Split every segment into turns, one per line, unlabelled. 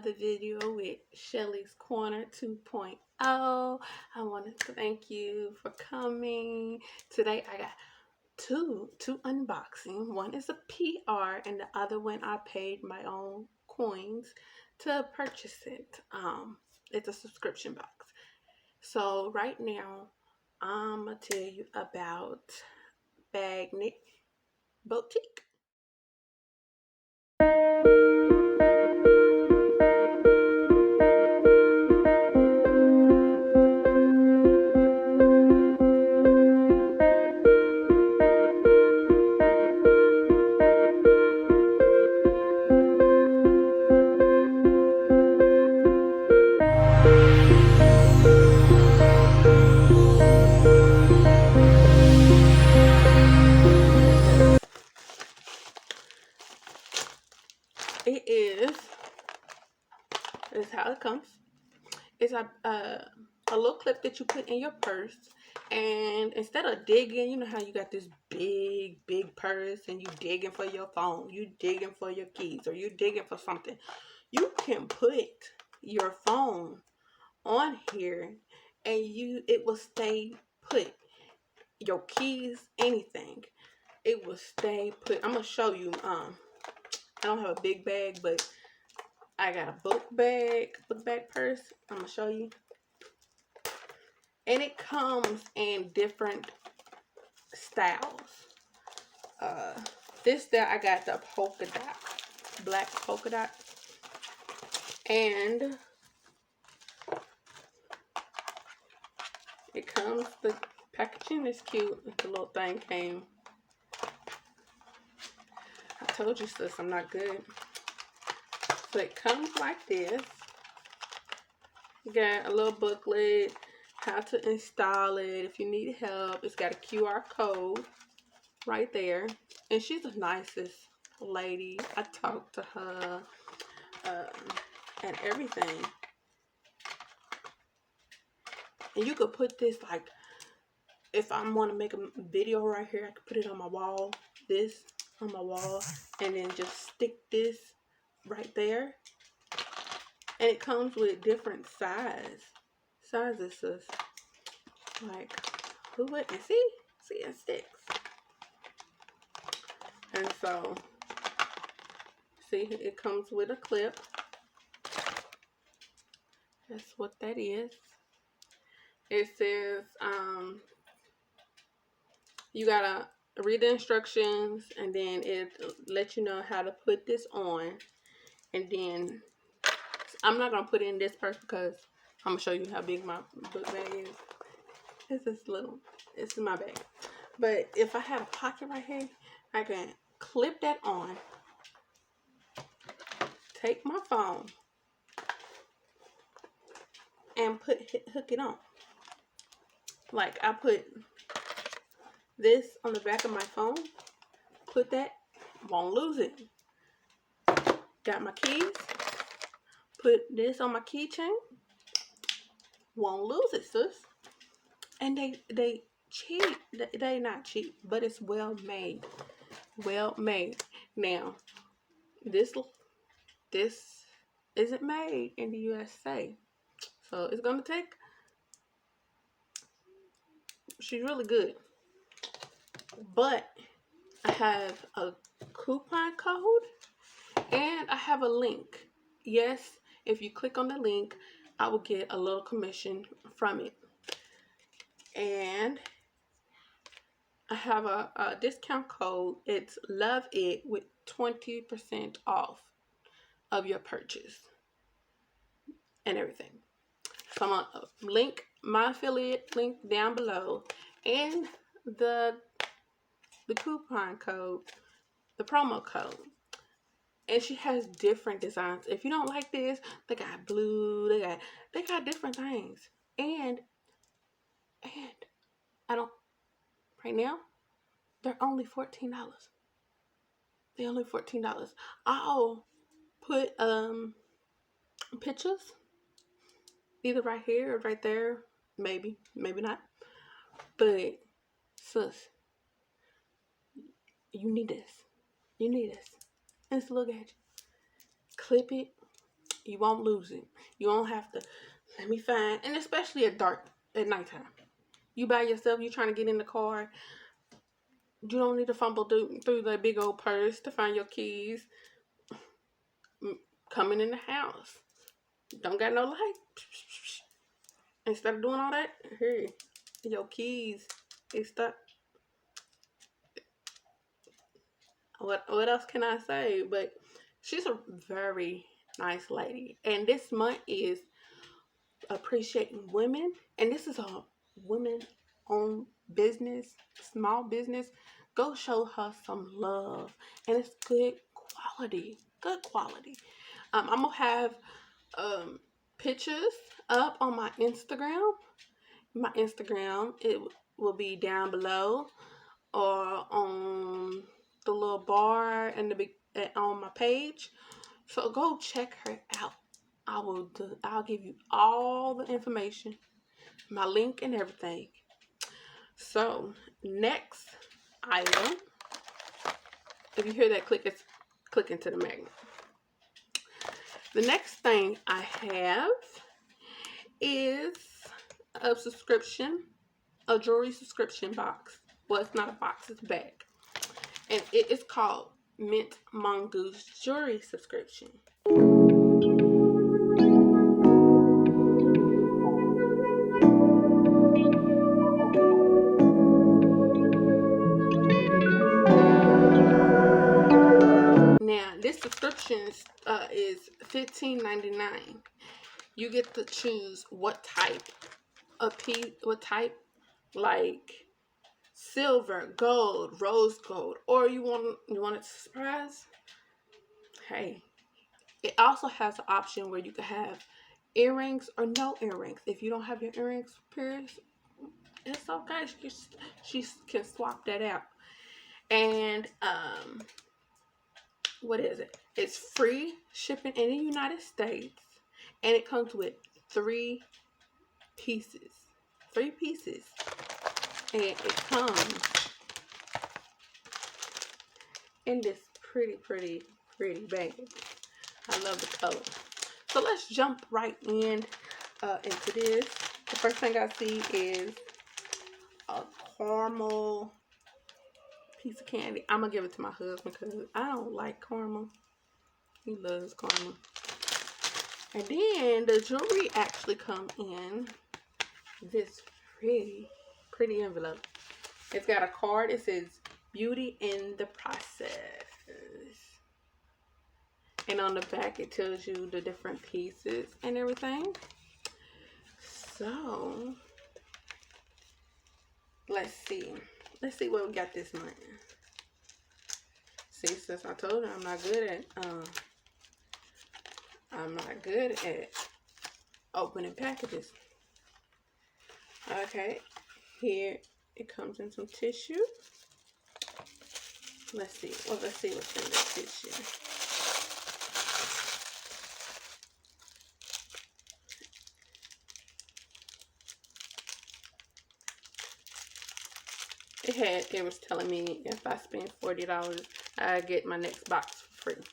another video with Shelly's Corner 2.0. I want to thank you for coming. Today I got two unboxing. One is a PR and the other one I paid my own coins to purchase it. It's a subscription box. So right now I'm gonna tell you about Bagnetique. This is how it comes. It's a little clip that you put in your purse, and instead of digging, you know how you got this big purse and you digging for your phone, you digging for your keys, or you digging for something, you can put your phone on here and it will stay put. Your keys, anything, it will stay put. I'm gonna show you. I don't have a big bag, but I got a book bag purse. I'm gonna show you. And it comes in different styles. This style, I got the polka dot, black polka dot. And it comes, the packaging is cute. The little thing came. I told you, sis, I'm not good. So it comes like this. You got a little booklet, how to install it if you need help. It's got a QR code right there. And she's the nicest lady. I talked to her and everything. And you could put this, like, if I want to make a video right here, I could put it on my wall, this on my wall, and then just stick this right there. And it comes with different sizes, sis. Like, who wouldn't? See, it sticks. And so, see, it comes with a clip. That's what that is. It says, you gotta read the instructions, and then it lets you know how to put this on. And then, I'm not gonna put it in this purse because I'm gonna show you how big my book bag is. It's this little, it's in my bag. But if I have a pocket right here, I can clip that on, take my phone, and hook it on. Like, I put this on the back of my phone, put that, won't lose it. Got my keys, put this on my keychain, won't lose it, sis. And they cheap, they not cheap, but it's well made. Now, this isn't made in the USA, so it's gonna take. She's really good, but I have a coupon code and I have a link. Yes, if you click on the link, I will get a little commission from it. And I have a discount code. It's Love It with 20% off of your purchase and everything. So I'm gonna link my affiliate link down below, and the coupon code, the promo code. And she has different designs. If you don't like this, they got blue, they got different things. And I don't, right now, they're only $14. They're only $14. I'll put pictures either right here or right there. Maybe not. But sis, you need this. And it's a little gadget. Clip it You won't lose it. You won't have to, let me find, and especially at nighttime. You by yourself, you trying to get in the car. You don't need to fumble through the big old purse to find your keys. Coming in the house. Don't got no light. Instead of doing all that, here, your keys is stuck. What else can I say? But she's a very nice lady. And this month is appreciating women. And this is a women-owned business, small business. Go show her some love. And it's good quality. Good quality. I'm going to have pictures up on my Instagram. My Instagram, it will be down below or on the little bar and the big on my page. So go check her out. I'll give you all the information, my link and everything. So next item, if you hear that click into the magnet. The next thing I have is a subscription, a jewelry subscription box. Well, it's not a box, it's a bag. And it is called MintMongoose Jewelry Subscription. Now, this subscription is $15.99. You get to choose what type of piece, like silver, gold, rose gold, or you want it to surprise. Hey, it also has an option where you can have earrings or no earrings. If you don't have your earrings pierced, it's okay. She can swap that out. And what is it? It's free shipping in the United States, and it comes with 3 pieces. 3 pieces. And it comes in this pretty bag. I love the color. So let's jump right into this. The first thing I see is a caramel piece of candy. I'm gonna give it to my husband because I don't like caramel. He loves caramel. And then the jewelry actually come in this pretty envelope. It's got a card. It says beauty in the process. And on the back it tells you the different pieces and everything. So let's see what we got this month. See, since I told her I'm not good at opening packages. Okay, here it comes in some tissue. Let's see what's in this tissue. It was telling me if I spend $40, I get my next box for free.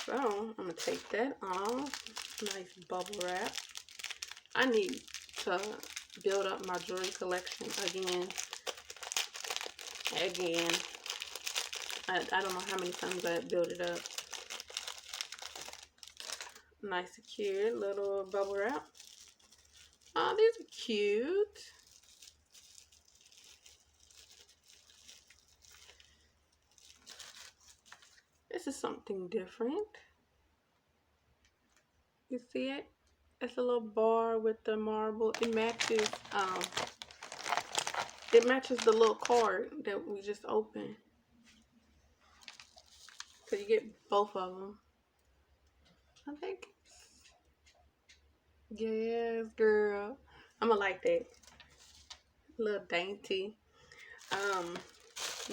So I'm gonna take that off. Nice bubble wrap. I need to build up my jewelry collection again. I don't know how many times I built it up. Nice secure little bubble wrap. Oh, these are cute. This is something different. You see it? It's a little bar with the marble. It matches the little card that we just opened. So you get both of them. I think. Yes, girl. I'm gonna like that. A little dainty.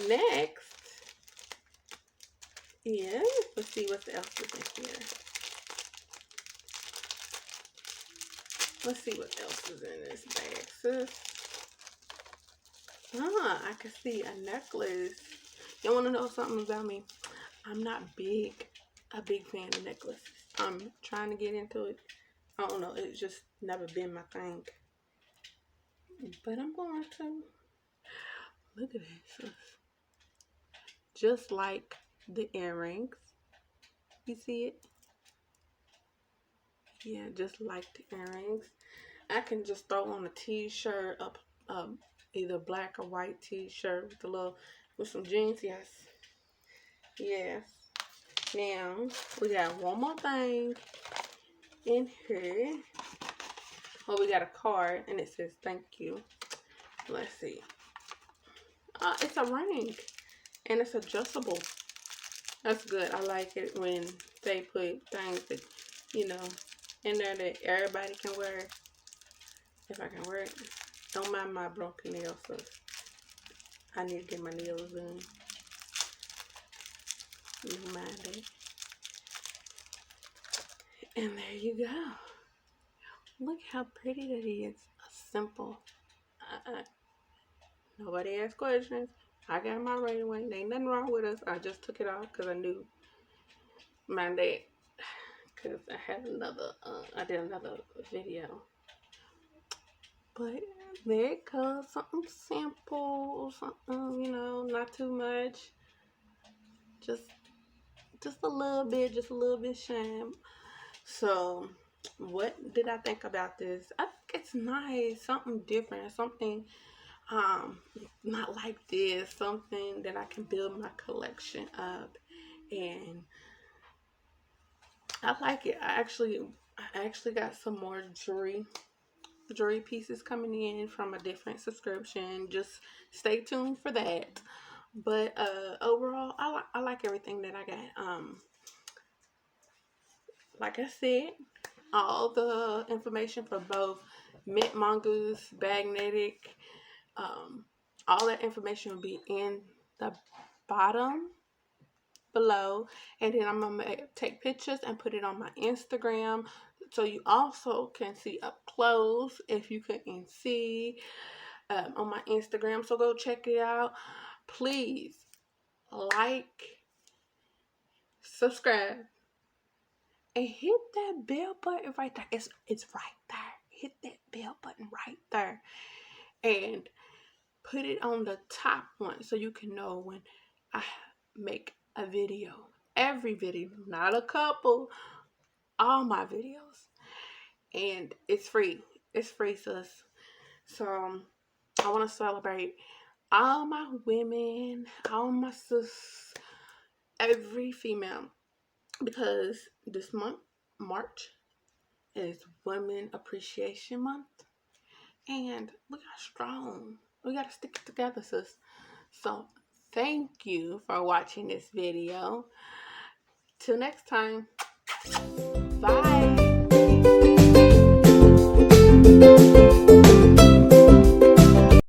Next. Yeah, let's see what else is in here. Let's see what else is in this bag, sis. I can see a necklace. You want to know something about me? I'm not a big fan of necklaces. I'm trying to get into it. I don't know. It's just never been my thing. But I'm going to. Look at this. Just like the earrings. You see it? Yeah, just like the earrings. I can just throw on a t-shirt, either black or white t-shirt with with some jeans. Yes. Yes. Now, we got one more thing in here. Well, we got a card, and it says thank you. Let's see. It's a ring, and it's adjustable. That's good. I like it when they put things that, you know, in there that everybody can wear. If I can wear it. Don't mind my broken nails, so I need to get my nails done. Don't mind it. And there you go. Look how pretty that is. Simple. Nobody asked questions. I got my right away. There ain't nothing wrong with us. I just took it off because I knew my dad. Because I had I did another video. But there it goes. Something simple. Something, you know, not too much. Just a little bit. Just a little bit shame. So, what did I think about this? I think it's nice. Something different. Something not like this. Something that I can build my collection up. And I like it. I actually got some more jewelry pieces coming in from a different subscription. Just stay tuned for that. But overall, I like everything that I got. Like I said, all the information for both MintMongoose, Bagnetique, all that information will be in the bottom below, and then I'm gonna take pictures and put it on my Instagram, so you also can see up close if you couldn't see on my Instagram. So go check it out. Please like, subscribe, and hit that bell button right there. It's right there. Hit that bell button right there, and put it on the top one so you can know when I make a video. Every video, not a couple, all my videos. And it's free. It's free, sis. So I want to celebrate all my women, all my sis, every female, because this month, March, is Women Appreciation Month. And look how strong. We got to stick it together, sis. So thank you for watching this video. Till next time. Bye.